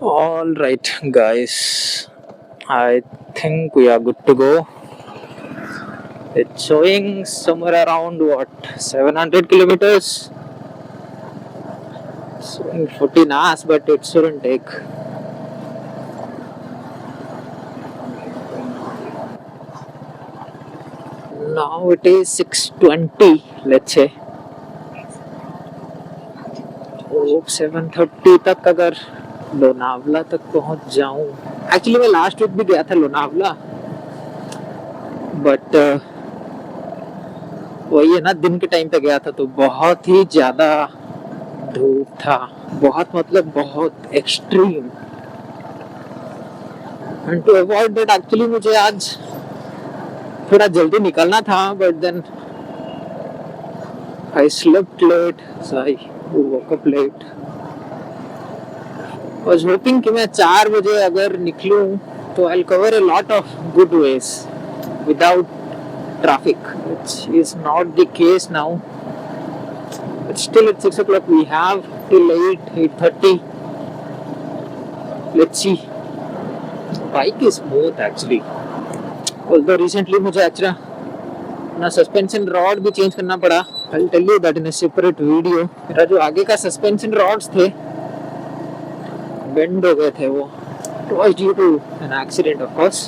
All right, guys. I think we are good to go. It's showing somewhere around what 700 kilometers. It's showing 14 hours, but it shouldn't take. Now it is 6:20. Let's say. तो 7:30 तक अगर लोनावला तक पहुंच जाऊं। Actually मैं last week भी गया था लोनावला, बट वही है ना, दिन के टाइम पे गया था तो बहुत ही ज्यादा धूप था। बहुत मतलब बहुत extreme. And to avoid that actually मुझे आज थोड़ा जल्दी निकलना था, but then I slept late, so I woke up late. Was hoping कि मैं 4 बजे अगर निकलूं तो I cover a lot of good ways without traffic, which is not the case now. But still at 6 o'clock we have till 8:30. Let's see. Bike is smooth actually. Although recently मुझे actually ना suspension rod भी change करना पड़ा। I'll tell you that in a separate video. मेरा जो आगे का suspension rods थे बेंड हो गए थे वो। It was due to an accident of course.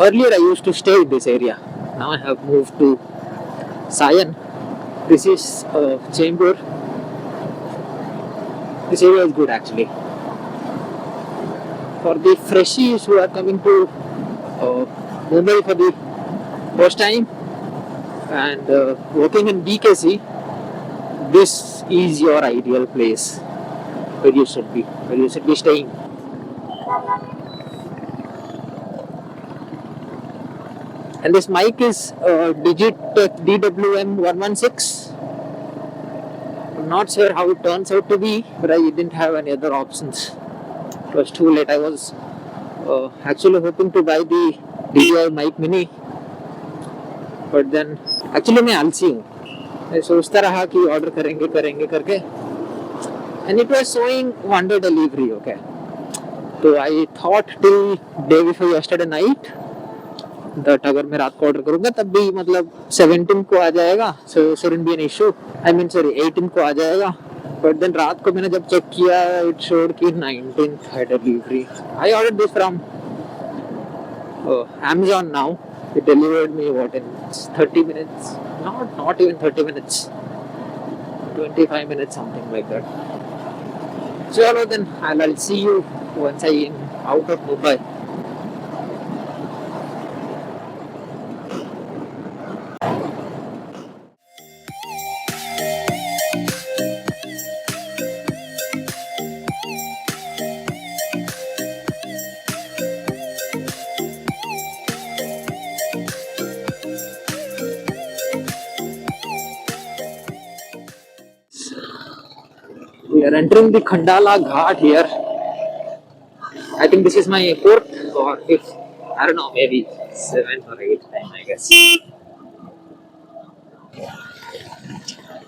Earlier I used to stay in this area. Now I have moved to Sion. This is Chembur. This area is good actually. For the freshies who are coming to Mumbai for the first time and working in BKC, this is your ideal place where you should be staying. And this mic is Digitech DWM116. I'm not sure how it turns out to be, but I didn't have any other options. It was too late. I was actually hoping to buy the DJI mic mini, but then actually मैं आलसी हूँ। मैं सोचता रहा कि order करेंगे करेंगे करके, and it was showing one day delivery. Okay, तो I thought till day before yesterday night that अगर मैं रात को ऑर्डर करूँगा तब भी मतलब 17 को आ जाएगा, so shouldn't be an issue. I mean sorry 18 को आ जाएगा। बट देन रात को मैंने जब चेक किया इट शोड कि 19th है delivery. I order this from Amazon now. It delivered me what in 30 minutes? Not even 30 minutes. 25 minutes, something like that. Chalo then, I'll see you once I am out of Mumbai. We are entering the Khandala Ghat here. I think this is my fourth or fifth, I don't know, maybe seventh or eighth time, I guess.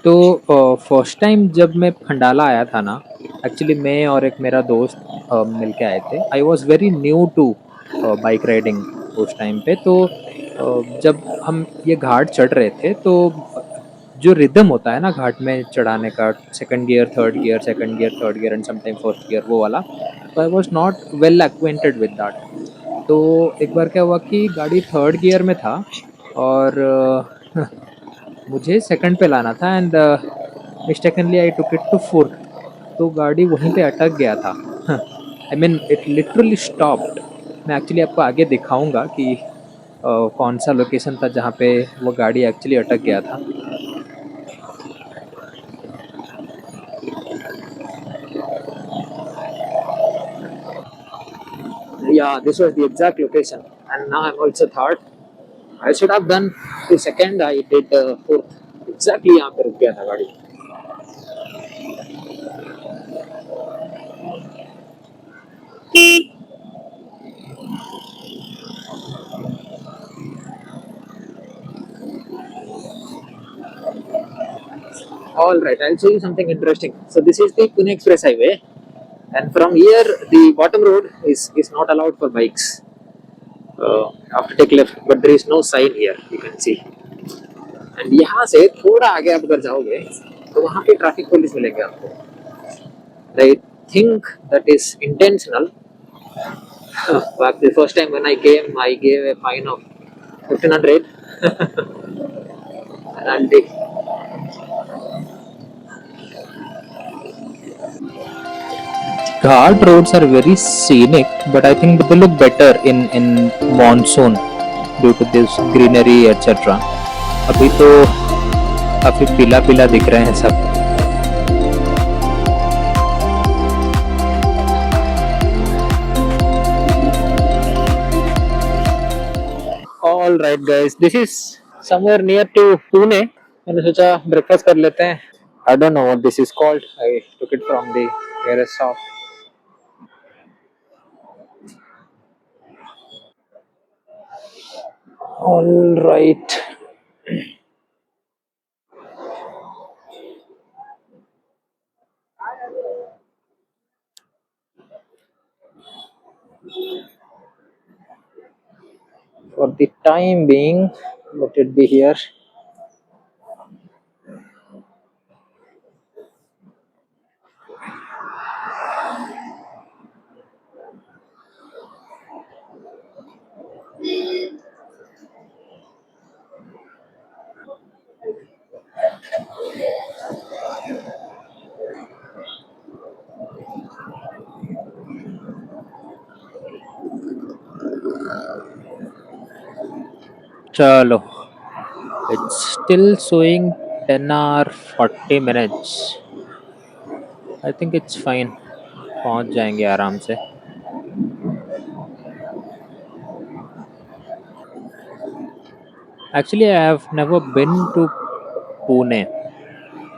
तो first time जब मैं खंडाला आया था ना, actually मैं और एक मेरा दोस्त मिल के आए थे। I was very new to bike riding उस टाइम पे। तो जब हम ये घाट चढ़ रहे थे तो जो रिदम होता है ना घाट में चढ़ाने का, second gear third gear, second gear third gear and sometime fourth gear, वो वाला, तो I was not well acquainted with that. तो एक बार क्या हुआ कि गाड़ी थर्ड गियर में था और मुझे सेकंड पे लाना था and mistakenly I took it to fourth. तो गाड़ी वहीं पे अटक गया था। I mean it literally stopped. मैं एक्चुअली आपको आगे दिखाऊंगा कि कौन सा लोकेशन था जहाँ पे वो गाड़ी एक्चुअली अटक गया था। Yeah, this was the exact location, and now I'm also third. I should have done the second. I did fourth. Exactly यहाँ पे रुक गया था गाड़ी। All right, I'll show you something interesting. So this is the Pune Express Highway, and from here the bottom road is not allowed for bikes. You have to take left, but there is no sign here. You can see. And यहाँ से थोड़ा आगे आप अगर जाओगे तो वहाँ पे ट्रैफिक पुलिस मिलेंगे आपको. I think that is intentional. But the first time when I came, I gave a fine of 1500. And Ghat roads are very scenic, but I think they look better in monsoon due to this greenery etc. अभी तो काफी पीला पीला दिख रहे हैं सब. All right guys, this is somewhere near to Pune. मैंने सोचा ब्रेकफास्ट कर लेते हैं. I don't know what this is called. I took it from the nearest shop. All right. For the time being, let it be here. चलो, it's still showing 10 hour 40 minutes. I think it's fine. पहुंच जाएंगे आराम से. Actually, I have never been to Pune.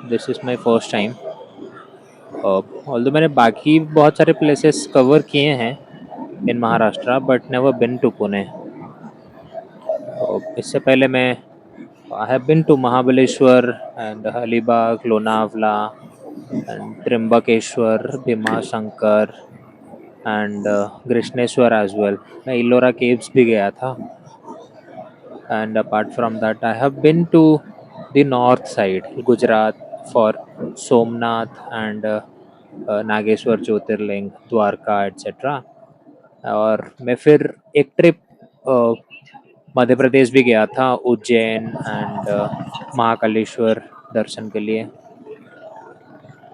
This is my first time. Although मैंने बाकी बहुत सारे places cover किए हैं in Maharashtra, but never been to Pune. इससे पहले मैं I have been to Mahabaleshwar and Alibag, Lonavala and Trimbakeshwar, Bhima Shankar and Krishneshwar as well. मैं इलोरा caves भी गया था. And apart from that, I have been to the north side, Gujarat for Somnath and Nageshwar Jyotirlinga, Dwarka etc. और मैं फिर एक trip Madhya Pradesh भी गया था, उज्जैन एंड महाकालेश्वर दर्शन के लिए.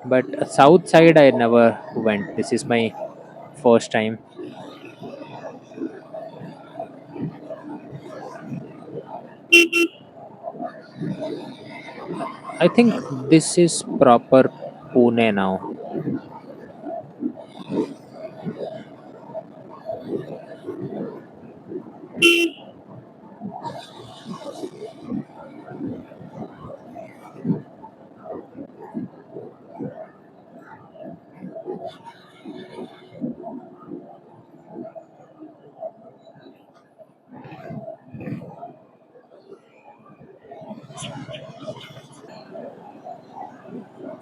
But south side I never went. This is my first time. I think this is proper Pune now.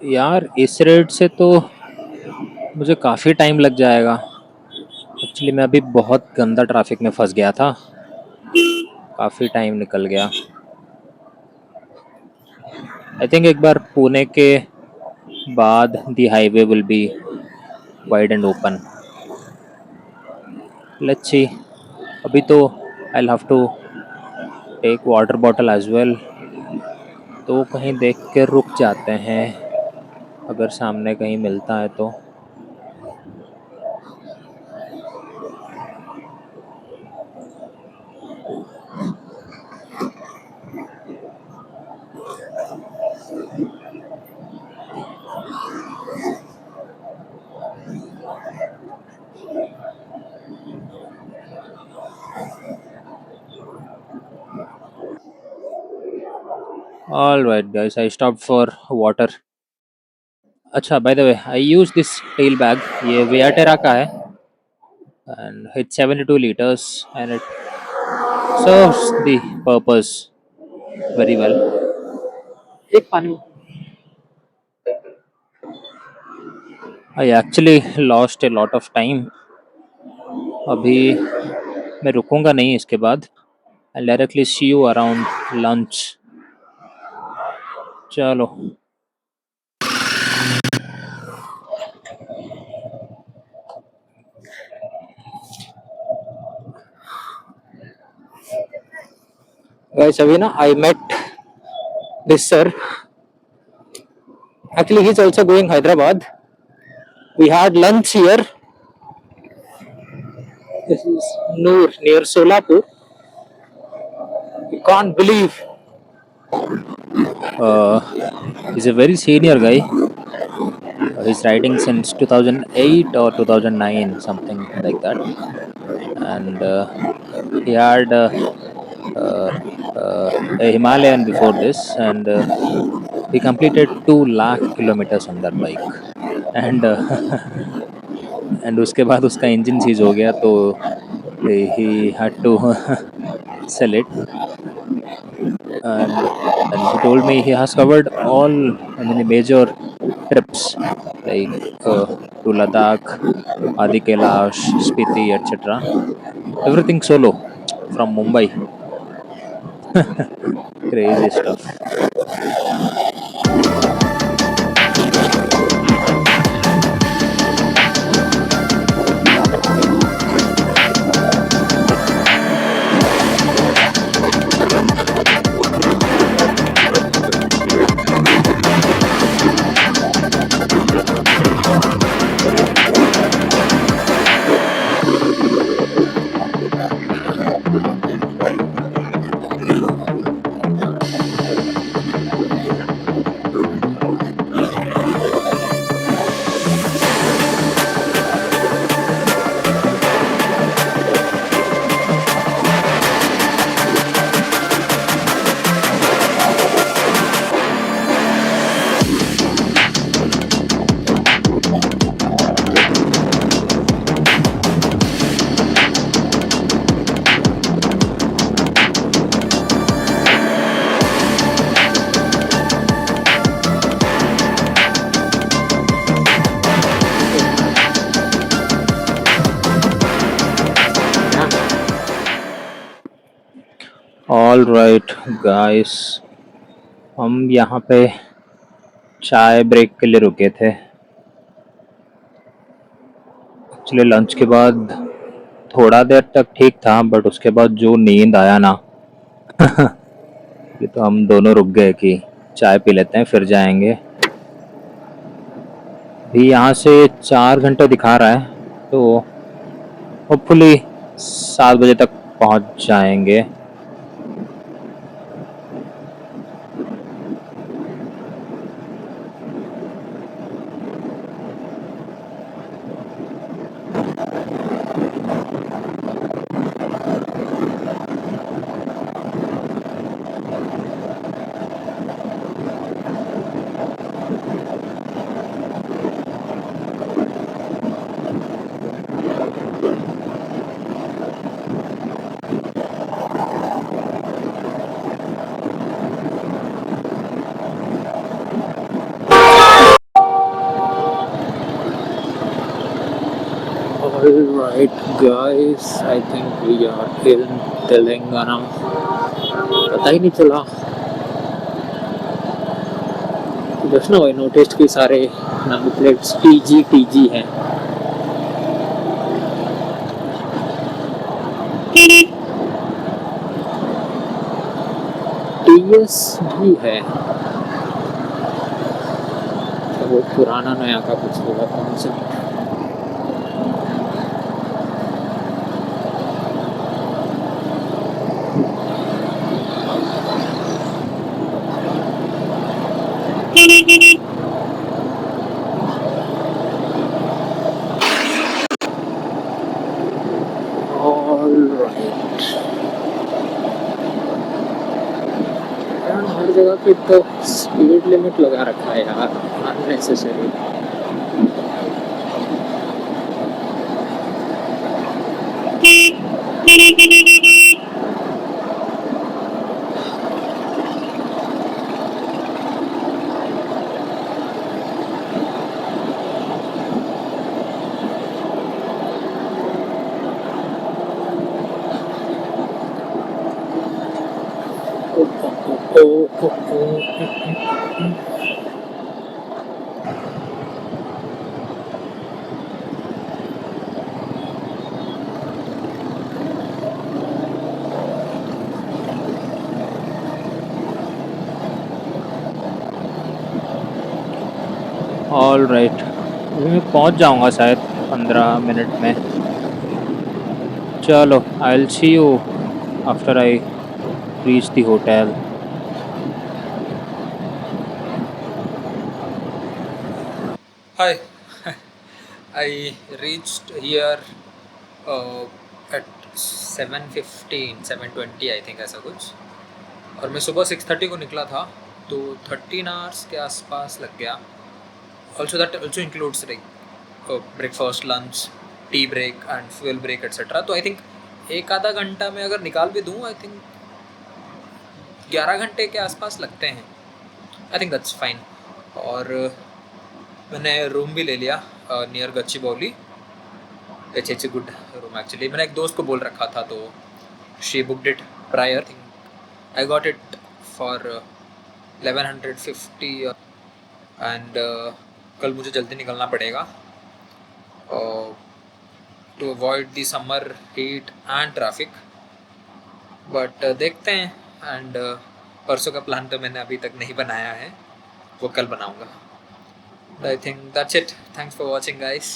यार इस रेट से तो मुझे काफ़ी टाइम लग जाएगा. एक्चुअली मैं अभी बहुत गंदा ट्रैफिक में फंस गया था. काफ़ी टाइम निकल गया. आई थिंक एक बार पुणे के बाद the highway will be wide and open. Let's see. अभी तो I have to take water bottle as well. तो कहीं देख के रुक जाते हैं अगर सामने कहीं मिलता है तो. All right guys, I stopped for water. अच्छा, by the way, I use this tail bag. ये Viaterra का है and it's 72 liters and it serves the purpose very well. एक पानी. I actually lost a lot of time. अभी मैं रुकूंगा नहीं इसके बाद. I directly see you around lunch. चलो. Guys, अभी ना I met this sir. Actually, he's also going Hyderabad. We had lunch here. This is Noor near Solapur. You can't believe. Uh, he's a very senior guy. He's riding since 2008 or 2009, something like that. And he had uh, a Himalayan before this, and he completed 2 lakh kilometers on that bike. And and उसके बाद उसका engine seize हो गया, तो he had to sell it. And he told me he has covered all, I mean, the major trips, like to Ladakh, Adi Kailash, Spiti, etc. Everything solo from Mumbai. Crazy stuff. All right guys, हम यहाँ पे चाय break के लिए रुके थे. Actually lunch के बाद थोड़ा देर तक ठीक था, बट उसके बाद जो नींद आया ना, ये तो हम दोनों रुक गए कि चाय पी लेते हैं फिर जाएंगे. भी यहाँ से 4 घंटे दिखा रहा है, तो होपफुली 7 बजे तक पहुँच जाएंगे. Alright guys, I think we are in Telangana. पता ही नहीं चला. Just now I noticed कि सारे नंबर प्लेट्स TG हैं. TS भी है. तो वो पुराना नया का कुछ होगा कॉन्सेप्ट. हर जगह पे तो स्पीड लिमिट लगा रखा है यार, अननेसेसरी. ऑल राइट, मैं पहुंच जाऊंगा शायद 15 मिनट में। चलो, I will see you after I reach the hotel. Hi, I reached here uh, at 7:15, 7:20 I think ऐसा कुछ। और मैं सुबह 6:30 को निकला था, तो 13 आवर्स के आसपास लग गया। Also that also includes like breakfast, lunch, tea break and fuel break etcetera. तो आई थिंक एक आधा घंटा में अगर निकाल भी दूँ, आई थिंक 11 घंटे के आसपास लगते हैं। I think that's fine. और मैंने रूम भी ले लिया near Gachi Bowli. It's a good room actually. मैंने एक दोस्त को बोल रखा था, तो she booked it prior. Think I got it for 1150। And कल मुझे जल्दी निकलना पड़ेगा to avoid the summer heat and traffic. But देखते हैं। एंड परसों का प्लान तो मैंने अभी तक नहीं बनाया है, वो कल बनाऊंगा। आई think that's it. Thanks for watching guys.